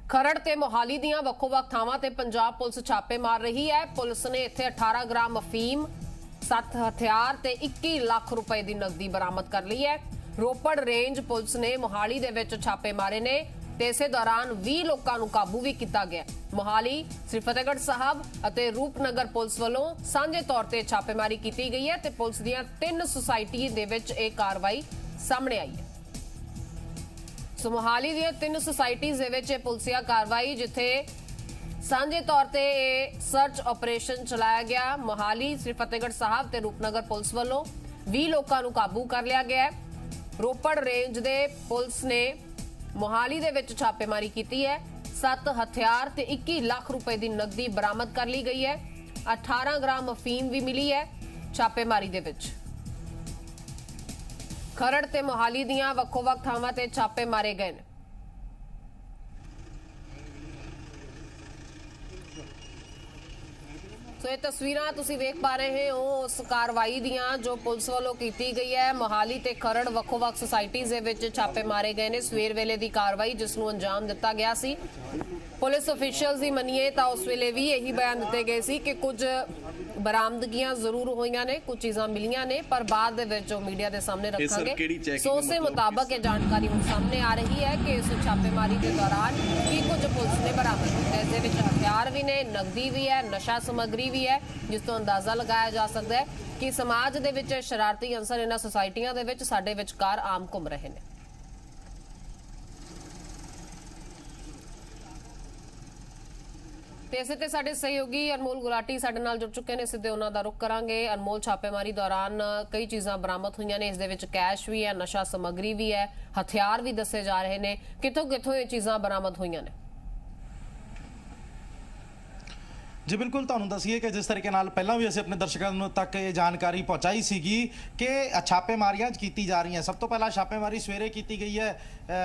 खरड़ ते मोहाली दियां ਵੱਖੋ-ਵੱਖ ਥਾਵਾਂ ਤੇ ਪੰਜਾਬ ਪੁਲਿਸ ਛਾਪੇ ਮਾਰ ਰਹੀ ਹੈ। ਪੁਲਿਸ ਨੇ ਇੱਥੇ 18 ਗ੍ਰਾਮ ਅਫੀਮ, 7 ਹਥਿਆਰ ਤੇ 21 ਲੱਖ ਰੁਪਏ ਦੀ ਨਕਦੀ ਬਰਾਮਦ ਕਰ ਲਈ ਹੈ। ਰੋਪੜ ਰੇਂਜ ਪੁਲਿਸ ਨੇ मोहाली ਦੇ ਵਿੱਚ ਛਾਪੇ ਮਾਰੇ ਨੇ ਤੇ ਇਸੇ ਦੌਰਾਨ 20 ਲੋਕਾਂ ਨੂੰ ਕਾਬੂ ਵੀ ਕੀਤਾ ਗਿਆ। मोहाली, श्री फतेहगढ़ साहब ਅਤੇ ਰੂਪਨਗਰ ਪੁਲਿਸ ਵੱਲੋਂ ਸਾਂਝੇ ਤੌਰ ਤੇ ਛਾਪੇਮਾਰੀ ਕੀਤੀ ਗਈ ਹੈ ਤੇ ਪੁਲਿਸ ਦੀਆਂ 3 ਸੁਸਾਇਟੀ ਦੇ ਵਿੱਚ ਇਹ ਕਾਰਵਾਈ ਸਾਹਮਣੇ ਆਈ ਹੈ। ਸੋ मोहाली ਦੀਆਂ 3 ਸੁਸਾਇਟੀਜ਼ ਦੇ ਵਿੱਚ ਇਹ ਪੁਲਿਸੀਆ ਕਾਰਵਾਈ ਜਿੱਥੇ ਸਾਂਝੇ ਤੌਰ ਤੇ ਇਹ ਸਰਚ ਆਪਰੇਸ਼ਨ ਚਲਾਇਆ ਗਿਆ। मोहाली, श्री फतेहगढ़ साहब ਤੇ ਰੂਪਨਗਰ ਪੁਲਿਸ ਵੱਲੋਂ 20 ਲੋਕਾਂ ਨੂੰ ਕਾਬੂ ਕਰ ਲਿਆ ਗਿਆ ਹੈ। ਰੋਪੜ ਰੇਂਜ ਦੇ ਪੁਲਿਸ ਨੇ मोहाली ਦੇ ਵਿੱਚ ਛਾਪੇਮਾਰੀ ਕੀਤੀ ਹੈ। 7 ਹਥਿਆਰ ਤੇ 21 ਲੱਖ ਰੁਪਏ ਦੀ ਨਕਦੀ ਬਰਾਮਦ ਕਰ ਲਈ ਗਈ ਹੈ। 18 ਗ੍ਰਾਮ ਅਫੀਮ ਵੀ ਮਿਲੀ ਹੈ ਛਾਪੇਮਾਰੀ ਦੇ ਵਿੱਚ। खरड़ ते मोहाली दियां ਵੱਖੋ-ਵੱਖ ਥਾਵਾਂ ਤੇ ਛਾਪੇ ਮਾਰੇ ਗਏ ਨੇ। ਸੋ ਇਹ ਤਸਵੀਰਾਂ ਤੁਸੀਂ ਵੇਖ ਪਾ ਰਹੇ ਹੋ ਉਸ ਕਾਰਵਾਈ ਦੀਆਂ ਜੋ ਪੁਲਿਸ ਵੱਲੋਂ ਕੀਤੀ ਗਈ ਹੈ। मोहाली ਤੇ खरड़ ਵੱਖੋ-ਵੱਖ ਸੁਸਾਇਟੀਜ਼ ਦੇ ਵਿੱਚ ਛਾਪੇ ਮਾਰੇ ਗਏ ਨੇ। ਸਵੇਰ ਵੇਲੇ ਦੀ ਕਾਰਵਾਈ ਜਿਸ ਨੂੰ ਅੰਜਾਮ ਦਿੱਤਾ ਗਿਆ ਸੀ। ਪੁਲਿਸ ਅਫੀਸ਼ੀਅਲਸ ਦੀ ਮੰਨੀਏ ਤਾਂ ਉਸ ਵੇਲੇ ਵੀ ਇਹੀ ਬਿਆਨ ਦਿੱਤੇ ਗਏ ਸੀ ਕਿ ਕੁਝ ਬਰਾਮਦਗੀਆਂ ਜ਼ਰੂਰ ਹੋਈਆਂ ਨੇ, ਕੁਝ ਚੀਜ਼ਾਂ ਮਿਲੀਆਂ ਨੇ, ਪਰ ਬਾਅਦ ਦੇ ਵਿੱਚ ਉਹ ਮੀਡੀਆ ਦੇ ਸਾਹਮਣੇ ਰੱਖਾਂਗੇ। ਸੋ ਉਸੇ ਮੁਤਾਬਕ ਇਹ ਜਾਣਕਾਰੀ ਹੁਣ ਸਾਹਮਣੇ ਆ ਰਹੀ ਹੈ ਕਿ ਇਸ ਛਾਪੇਮਾਰੀ ਦੇ ਦੌਰਾਨ ਕੀ ਕੁਝ ਪੁਲਿਸ ਨੇ ਬਰਾਮਦ ਕੀਤਾ। ਇਸ ਦੇ ਵਿੱਚ ਹਥਿਆਰ ਵੀ ਨੇ, ਨਕਦੀ ਵੀ ਹੈ, ਨਸ਼ਾ ਸਮੱਗਰੀ ਵੀ ਹੈ, ਜਿਸ ਤੋਂ ਅੰਦਾਜ਼ਾ ਲਗਾਇਆ ਜਾ ਸਕਦਾ ਹੈ ਕਿ ਸਮਾਜ ਦੇ ਵਿੱਚ ਸ਼ਰਾਰਤੀ ਅੰਸਰ ਇਹਨਾਂ ਸੁਸਾਇਟੀਆਂ ਦੇ ਵਿੱਚ ਸਾਡੇ ਵਿਚਕਾਰ ਆਮ ਘੁੰਮ ਰਹੇ ਨੇ। ਤੇ ਇਸੇ ਤੇ ਸਾਡੇ ਸਹਿਯੋਗੀ ਅਨਮੋਲ ਗੁਲਾਟੀ ਸਾਡੇ ਨਾਲ ਜੁੜ ਚੁੱਕੇ ਨੇ। ਸਿੱਧੇ ਉਹਨਾਂ ਦਾ ਰੁਖ ਕਰਾਂਗੇ। ਅਨਮੋਲ, ਛਾਪੇਮਾਰੀ ਦੌਰਾਨ ਕਈ ਚੀਜ਼ਾਂ ਬਰਾਮਦ ਹੋਈਆਂ ਨੇ। ਇਸ ਦੇ ਵਿੱਚ ਕੈਸ਼ ਵੀ ਹੈ, ਨਸ਼ਾ ਸਮੱਗਰੀ ਵੀ ਹੈ, ਹਥਿਆਰ ਵੀ ਦੱਸੇ ਜਾ ਰਹੇ ਨੇ। ਕਿੱਥੋਂ ਇਹ ਚੀਜ਼ਾਂ ਬਰਾਮਦ ਹੋਈਆਂ ਨੇ? जी बिल्कुल, तुहानूं दसीए कि जिस तरीके नाल पहलां भी असीं अपने दर्शकों तक ये जानकारी पहुँचाई सीगी कि छापेमारियां कीती जा रही हैं। सब तो पहला छापेमारी सवेरे की गई है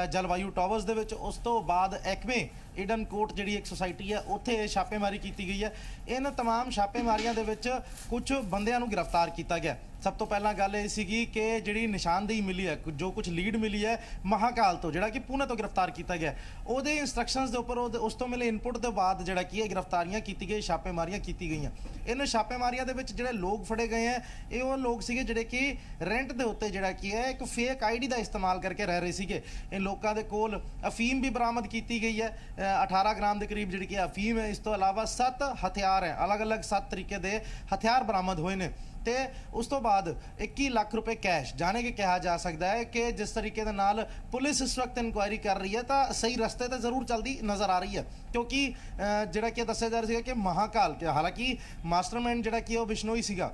जलवायु टावर्स दे विच, उस तो बाद एक्मे ईडन कोट जिहड़ी एक सोसाइटी है उत्थे छापेमारी की गई है। इन तमाम छापेमारियां दे विच कुछ बंदियां नूं गिरफ्तार किया गया। सब तो पहला गल ये सीगी कि जिहड़ी निशानदेही मिली है, जो कुछ लीड मिली है महाकाल तो जिहड़ा कि पुणे तो गिरफ्तार किया गया, उहदे इंस्ट्रक्शनस दे उपर उस तो मिले इनपुट के बाद जिहड़ा कि गिरफ्तारियां की गई, छापेमारियां की गई। इन छापेमारियां दे विच जिहड़े लोग फड़े गए हैं ये वो लोग सीगे जिहड़े कि रेंट के उत्ते जिहड़ा कि है एक फेक आईडी का इस्तेमाल करके रह रहे सीगे। इन लोगों के कोल अफीम भी बरामद की गई है, 18 ग्राम के करीब जिहड़ी कि अफीम है। इस तो अलावा 7 हथियार हैं, अलग अलग 7 तरीके के हथियार बरामद हुए हैं। तो उस तो बाद 21 लाख रुपए कैश, जाने के कहा जा सकता है कि जिस तरीके दे नाल पुलिस इस वक्त इंक्वायरी कर रही है तो सही रस्ते ते जरूर चलती नज़र आ रही है। क्योंकि जिहड़ा कि दस्सिया जा रहा है कि महाकाल के हालांकि मास्टरमाइंड जिहड़ा कि बिश्नोई सीगा,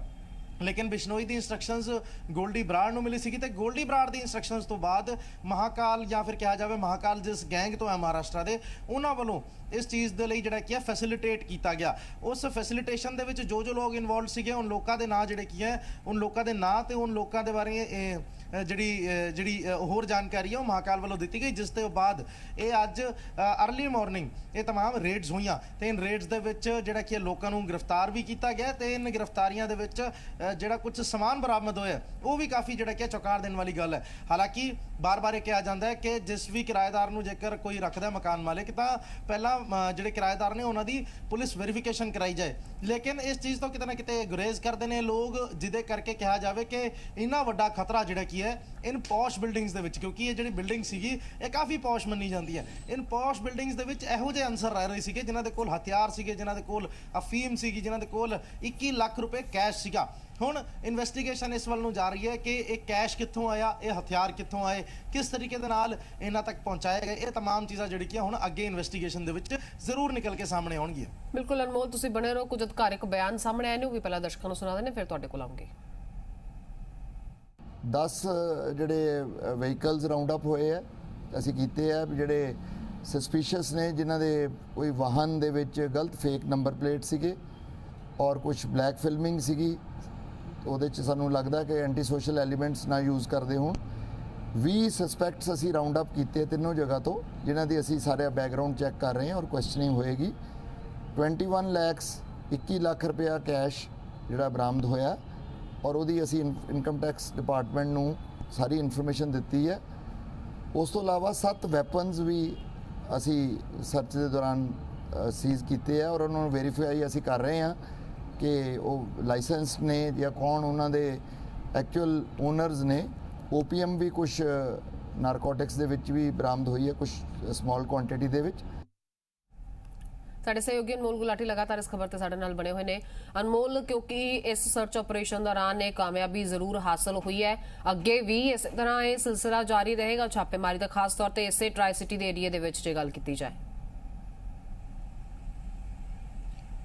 लेकिन बिश्नोई की इंस्ट्रक्शनस गोल्डी बराड़ नूं मिली सी। तो गोल्डी बराड़ की इंस्ट्रक्शनस तो बाद महाकाल या फिर कहा जाए महाकाल जिस गैंग तो है महाराष्ट्र के, उन्होंने वालों इस चीज़ के लिए जिहड़ा कि फैसिलिटेट किया गया। उस फैसिलिटेशन के जो लोग इन्वॉल्व सीगे उन लोगों के नाम जिहड़े कि है उन लोगों के नाम तो उन लोगों के बारे जिहड़ी होर जानकारी है वो महाकाल वालों दी गई। जिस के बाद ये अज अर्ली मॉर्निंग ये तमाम रेड्स हुई। तो इन रेड्स के जिहड़ा कि लोगों को गिरफ्तार भी किया गया। तो इन गिरफ्तारियों के जिहड़ा कुछ समान बरामद होया वो भी काफ़ी जिहड़ा कि चौंकार देने वाली गल है। हालांकि बार बार ये कहा जाता है कि जिस भी किराएदार नूं जेकर कोई रखदा मकान मालिक तो पहला जिहड़े किराएदार ने उन्हों की पुलिस वेरीफिकेशन कराई जाए, लेकिन इस चीज़ तो किते ना किते गुरेज करते हैं लोग, जिदे करके कहा जाए कि इन्ना वड्डा खतरा जिहड़ा कि है इन पॉश बिल्डिंग्स दे विच, क्योंकि ये जिहड़ी बिल्डिंग सीगी ये काफ़ी पॉश मनी जाती है। इन पॉश बिल्डिंग्स दे विच इहो जिहे अंसर रह रहे सीगे जिन्हां दे कोल हथियार सीगे, जिन्हां दे कोल अफीम सीगी, जिन्हां दे कोल 21 लाख रुपए कैश सीगा। हुण इन्वेस्टिगेशन इस वल नूं जा रही है कि ये कैश कित्थों आया, ये हथियार कित्थों आए, किस तरीके दे नाल इन्हां तक पहुँचाए गए। ये तमाम चीज़ां जिहड़ियां हुण अगे इन्वेस्टिगेशन दे विच जरूर निकल के सामने आउणगीਆਂ। बिल्कुल अनमोल, तुसीं बने रहो। कुछ अधिकारिक बयान सामने आए ने, वो भी पहला दर्शकों नूं सुणा देने, फिर तुहाडे कोल आऊंगी। 10 ਜਿਹੜੇ ਵਹੀਕਲਸ ਰਾਉਂਡ ਅਪ ਹੋਏ ਆ, ਅਸੀਂ ਕੀਤੇ ਆ ਜਿਹੜੇ ਸਸਪੀਸ਼ੀਅਸ ਨੇ, ਜਿਨ੍ਹਾਂ ਦੇ ਕੋਈ ਵਾਹਨ ਦੇ ਵਿੱਚ ਗਲਤ ਫੇਕ ਨੰਬਰ ਪਲੇਟ ਸੀਗੇ ਔਰ ਕੁਝ ਬਲੈਕ ਫਿਲਮਿੰਗ ਸੀਗੀ। ਉਹਦੇ 'ਚ ਸਾਨੂੰ ਲੱਗਦਾ ਕਿ ਐਂਟੀ ਸੋਸ਼ਲ ਐਲੀਮੈਂਟਸ ਨਾ ਯੂਜ਼ ਕਰਦੇ ਹੋਣ। 20 ਸਸਪੈਕਟਸ ਅਸੀਂ ਰਾਉਂਡ ਅਪ ਕੀਤੇ ਤਿੰਨੋਂ ਜਗ੍ਹਾ ਤੋਂ, ਜਿਨ੍ਹਾਂ ਦੀ ਅਸੀਂ ਸਾਰੇ ਬੈਕਗਰਾਉਂਡ ਚੈੱਕ ਕਰ ਰਹੇ ਹਾਂ ਔਰ ਕੁਐਸਚਨਿੰਗ ਹੋਏਗੀ। 21 lakhs 21 ਲੱਖ ਰੁਪਇਆ ਕੈਸ਼ ਜਿਹੜਾ ਬਰਾਮਦ ਹੋਇਆ ਔਰ ਉਹਦੀ ਅਸੀਂ ਇਨਕਮ ਟੈਕਸ ਡਿਪਾਰਟਮੈਂਟ ਨੂੰ ਸਾਰੀ ਇਨਫੋਰਮੇਸ਼ਨ ਦਿੱਤੀ ਹੈ। ਉਸ ਤੋਂ ਇਲਾਵਾ 7 ਵੈਪਨਸ ਵੀ ਅਸੀਂ ਸਰਚ ਦੇ ਦੌਰਾਨ ਸੀਜ਼ ਕੀਤੇ ਆ ਔਰ ਉਹਨਾਂ ਨੂੰ ਵੈਰੀਫਾਈ ਅਸੀਂ ਕਰ ਰਹੇ ਹਾਂ ਕਿ ਉਹ ਲਾਇਸੈਂਸ ਨੇ ਜਾਂ ਕੌਣ ਉਹਨਾਂ ਦੇ ਐਕਚੁਅਲ ਓਨਰਸ ਨੇ। ਓਪੀਐਮ ਵੀ ਕੁਝ ਨਾਰਕੋਟਿਕਸ ਦੇ ਵਿੱਚ ਵੀ ਬਰਾਮਦ ਹੋਈ ਹੈ, ਕੁਝ ਸਮਾਲ ਕੁਆਂਟੀਟੀ ਦੇ ਵਿੱਚ। ਸਾਡੇ ਸਹਿਯੋਗੀ ਅਨਮੋਲ ਗੁਲਾਟੀ ਲਗਾਤਾਰ ਇਸ ਖਬਰ ਤੇ ਸਾਡੇ ਨਾਲ ਬਣੇ ਹੋਏ ਨੇ। ਅਨਮੋਲ, ਕਿਉਂਕਿ ਇਸ ਸਰਚ ਆਪਰੇਸ਼ਨ ਦੌਰਾਨ ਇਹ ਕਾਮਯਾਬੀ ਜ਼ਰੂਰ ਹਾਸਲ ਹੋਈ ਹੈ, ਅੱਗੇ ਵੀ ਇਸੇ ਤਰ੍ਹਾਂ ਇਹ ਸਿਲਸਿਲਾ ਜਾਰੀ ਰਹੇਗਾ ਛਾਪੇਮਾਰੀ ਦਾ, ਖਾਸ ਤੌਰ ਤੇ ਇਸੇ ਟਰਾਈ ਸਿਟੀ ਦੇ ਏਰੀਆ ਦੇ ਵਿੱਚ ਜੇ ਗੱਲ ਕੀਤੀ ਜਾਏ?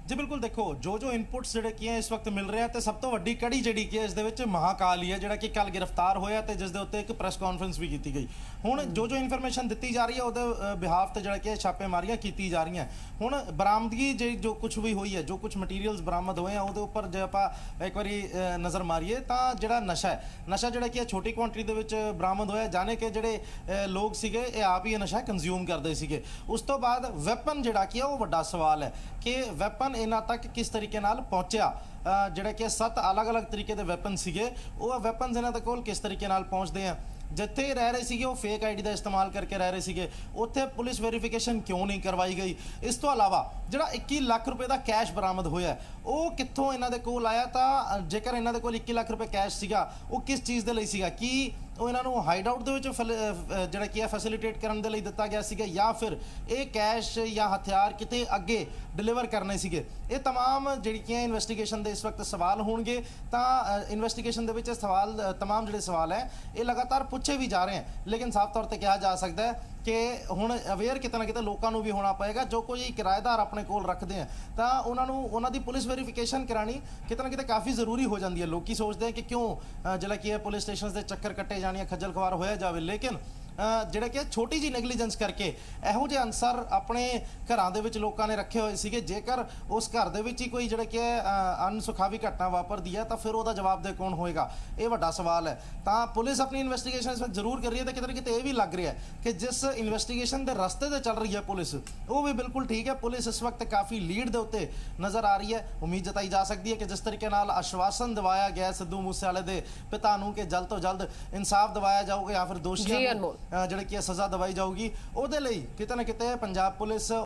जी बिल्कुल, देखो जो इनपुट्स ਜਿਹੜੇ ਕੀ ਹੈ ਇਸ ਵਕਤ ਮਿਲ ਰਿਹਾ ਤੇ ਸਭ ਤੋਂ ਵੱਡੀ ਕੜੀ ਜਿਹੜੀ ਕੀ ਹੈ ਇਸ ਦੇ ਵਿੱਚ ਮਹਾਕਾਲ ਹੀ ਹੈ, ਜਿਹੜਾ ਕਿ ਕੱਲ ਗ੍ਰਿਫਤਾਰ ਹੋਇਆ ਤੇ ਜਿਸ ਦੇ ਉੱਤੇ ਇੱਕ ਪ੍ਰੈਸ ਕਾਨਫਰੰਸ ਵੀ ਕੀਤੀ ਗਈ। ਹੁਣ ਜੋ ਇਨਫੋਰਮੇਸ਼ਨ ਦਿੱਤੀ ਜਾ ਰਹੀ ਹੈ ਉਹਦੇ ਬਿਹਾਫ ਤੇ ਜਿਹੜਾ ਕਿ ਛਾਪੇਮਾਰੀਆਂ ਕੀਤੀ ਜਾ ਰਹੀਆਂ। ਹੁਣ ਬਰਾਮਦਗੀ ਜੋ ਕੁਝ ਵੀ ਹੋਈ ਹੈ, ਜੋ ਕੁਝ ਮਟੀਰੀਅਲਸ ਬਰਾਮਦ ਹੋਏ ਆ ਉਹਦੇ ਉੱਪਰ ਜੇ ਆਪਾਂ ਇੱਕ ਵਾਰੀ ਨਜ਼ਰ ਮਾਰੀਏ ਤਾਂ ਜਿਹੜਾ ਨਸ਼ਾ ਜਿਹੜਾ ਕਿ ਛੋਟੀ ਕੁਆਂਟੀਟੀ ਦੇ ਵਿੱਚ ਬਰਾਮਦ ਹੋਇਆ, ਜਾਣੇ ਕਿ ਜਿਹੜੇ ਲੋਕ ਸੀਗੇ ਇਹ ਆਪ ਹੀ ਇਹ ਨਸ਼ਾ ਕੰਜ਼ਿਊਮ ਕਰਦੇ ਸੀਗੇ। ਉਸ ਤੋਂ ਬਾਅਦ ਵੈਪਨ ਜਿਹੜਾ ਕਿ ਉਹ ਵੱਡਾ ਸਵਾਲ ਹੈ ਕਿ ਵੈਪਨ ਇਹਨਾਂ ਤੱਕ ਕਿਸ ਤਰੀਕੇ ਨਾਲ ਪਹੁੰਚਿਆ। ਜਿਹੜੇ ਕਿ 7 ਅਲੱਗ-ਅਲੱਗ ਤਰੀਕੇ ਦੇ ਵੈਪਨ ਸੀਗੇ, ਉਹ ਵੈਪਨਸ ਇਹਨਾਂ ਦੇ ਕੋਲ ਕਿਸ ਤਰੀਕੇ ਨਾਲ ਪਹੁੰਚਦੇ ਆ। ਜਿੱਥੇ ਰਹਿ ਰਹੇ ਸੀਗੇ ਉਹ ਫੇਕ ਆਈਡੀ ਦਾ ਇਸਤੇਮਾਲ ਕਰਕੇ ਰਹਿ ਰਹੇ ਸੀਗੇ, ਉੱਥੇ ਪੁਲਿਸ ਵੈਰੀਫਿਕੇਸ਼ਨ ਕਿਉਂ ਨਹੀਂ ਕਰਵਾਈ ਗਈ। ਇਸ ਤੋਂ ਇਲਾਵਾ ਜਿਹੜਾ 21 ਲੱਖ ਰੁਪਏ ਦਾ ਕੈਸ਼ ਬਰਾਮਦ ਹੋਇਆ ਉਹ ਕਿੱਥੋਂ ਇਹਨਾਂ ਦੇ ਕੋਲ ਆਇਆ, ਤਾਂ ਜੇਕਰ ਇਹਨਾਂ ਦੇ ਕੋਲ 21 ਲੱਖ ਰੁਪਏ ਕੈਸ਼ ਸੀਗਾ ਉਹ ਕਿਸ ਚੀਜ਼ ਦੇ ਲਈ ਸੀਗਾ? ਕੀ ਉਹ ਇਹਨਾਂ ਨੂੰ ਹਾਈਡ ਆਊਟ ਦੇ ਵਿੱਚ ਜਿਹੜਾ ਕੀ ਹੈ ਫੈਸਿਲਿਟੇਟ ਕਰਨ ਦੇ ਲਈ ਦਿੱਤਾ ਗਿਆ ਸੀਗਾ, ਜਾਂ ਫਿਰ ਇਹ ਕੈਸ਼ ਜਾਂ ਹਥਿਆਰ ਕਿਤੇ ਅੱਗੇ ਡਿਲੀਵਰ ਕਰਨੇ ਸੀਗੇ? ਇਹ तमाम ਜਿਹੜੀ ਕੀ ਹੈ ਇਨਵੈਸਟੀਗੇਸ਼ਨ ਦੇ ਇਸ ਵਕਤ ਸਵਾਲ ਹੋਣਗੇ। ਤਾਂ ਇਨਵੈਸਟੀਗੇਸ਼ਨ ਦੇ ਵਿੱਚ ਸਵਾਲ तमाम ਜਿਹੜੇ ਸਵਾਲ ਹੈ ਇਹ ਲਗਾਤਾਰ ਪੁੱਛੇ ਵੀ ਜਾ ਰਹੇ ਹਨ, ਲੇਕਿਨ ਸਾਫ਼ ਤੌਰ ਤੇ ਕਿਹਾ ਜਾ ਸਕਦਾ ਹੈ ਕਿ ਹੁਣ ਅਵੇਅਰ ਕਿਤੇ ਨਾ ਕਿਤੇ ਲੋਕਾਂ ਨੂੰ ਵੀ ਹੋਣਾ ਪਏਗਾ। ਜੋ ਕੋਈ ਕਿਰਾਏਦਾਰ ਆਪਣੇ ਕੋਲ ਰੱਖਦੇ ਆ ਤਾਂ ਉਹਨਾਂ ਦੀ ਪੁਲਿਸ ਵੈਰੀਫਿਕੇਸ਼ਨ ਕਰਾਣੀ ਕਿਤੇ ਨਾ ਕਿਤੇ ਕਾਫੀ ਜ਼ਰੂਰੀ ਹੋ ਜਾਂਦੀ ਹੈ। ਲੋਕੀ ਸੋਚਦੇ ਆ ਕਿ ਕਿਉਂ ਜਿਹੜਾ ਕੀ ਹੈ ਪੁਲਿਸ ਸਟੇਸ਼ਨਸ ਦੇ ਚੱਕਰ ਕੱਟੇ ਜਾਣੀਆਂ, ਖੱਜਲ ਖਵਾਰ ਹੋਇਆ ਜਾਵੇ, ਲੇਕਿਨ ਜਿਹੜੇ ਕਿ ਛੋਟੀ ਜੀ ਨੈਗਲੀਜੈਂਸ ਕਰਕੇ ਇਹੋ ਜਿਹੇ ਅਨਸਰ ਆਪਣੇ ਘਰਾਂ ਦੇ ਵਿੱਚ ਲੋਕਾਂ ਨੇ ਰੱਖੇ ਹੋਏ ਸੀਗੇ। ਜੇਕਰ ਉਸ ਘਰ ਦੇ ਵਿੱਚ ਹੀ ਕੋਈ ਜਿਹੜਾ ਕਿ ਅਨਸੁਖਾਵੀ ਘਟਨਾ ਵਾਪਰਦੀ ਹੈ ਤਾਂ ਫਿਰ ਉਹਦਾ ਜਵਾਬਦੇਹ ਕੌਣ ਹੋਏਗਾ, ਇਹ ਵੱਡਾ ਸਵਾਲ ਹੈ। ਤਾਂ ਪੁਲਿਸ ਆਪਣੀ ਇਨਵੈਸਟੀਗੇਸ਼ਨ ਇਸ ਵਕਤ ਜ਼ਰੂਰ ਕਰ ਰਹੀ ਹੈ ਤੇ ਕਿਤੇ ਨਾ ਕਿਤੇ ਇਹ ਵੀ ਲੱਗ ਰਿਹਾ ਹੈ ਕਿ ਜਿਸ ਇਨਵੈਸਟੀਗੇਸ਼ਨ ਦੇ ਰਸਤੇ ਤੇ ਚੱਲ ਰਹੀ ਹੈ ਪੁਲਿਸ, ਉਹ ਵੀ ਬਿਲਕੁਲ ਠੀਕ ਹੈ। ਪੁਲਿਸ ਇਸ ਵਕਤ ਕਾਫੀ ਲੀਡ ਦੇ ਉੱਤੇ ਨਜ਼ਰ ਆ ਰਹੀ ਹੈ। ਉਮੀਦ ਜਤਾਈ ਜਾ ਸਕਦੀ ਹੈ ਕਿ ਜਿਸ ਤਰੀਕੇ ਨਾਲ ਆਸ਼ਵਾਸਨ ਦਿਵਾਇਆ ਗਿਆ ਸਿੱਧੂ ਮੂਸੇਵਾਲੇ ਦੇ ਪਿਤਾ ਨੂੰ ਕਿ ਜਲਦ ਤੋਂ ਜਲਦ ਇਨਸਾਫ ਦਿਵਾਇਆ ਜਾਊਗਾ ਜਾਂ ਫਿਰ ਦੋਸ਼ੀਆਂ ਨੂੰ ਜਿਹੜੀ ਕਿ ਸਜ਼ਾ ਦਵਾਈ ਜਾਊਗੀ, ਉਹਦੇ ਲਈ ਕਿਤੇ ਨਾ ਕਿਤੇ ਪੰਜਾਬ ਪੁਲਿਸ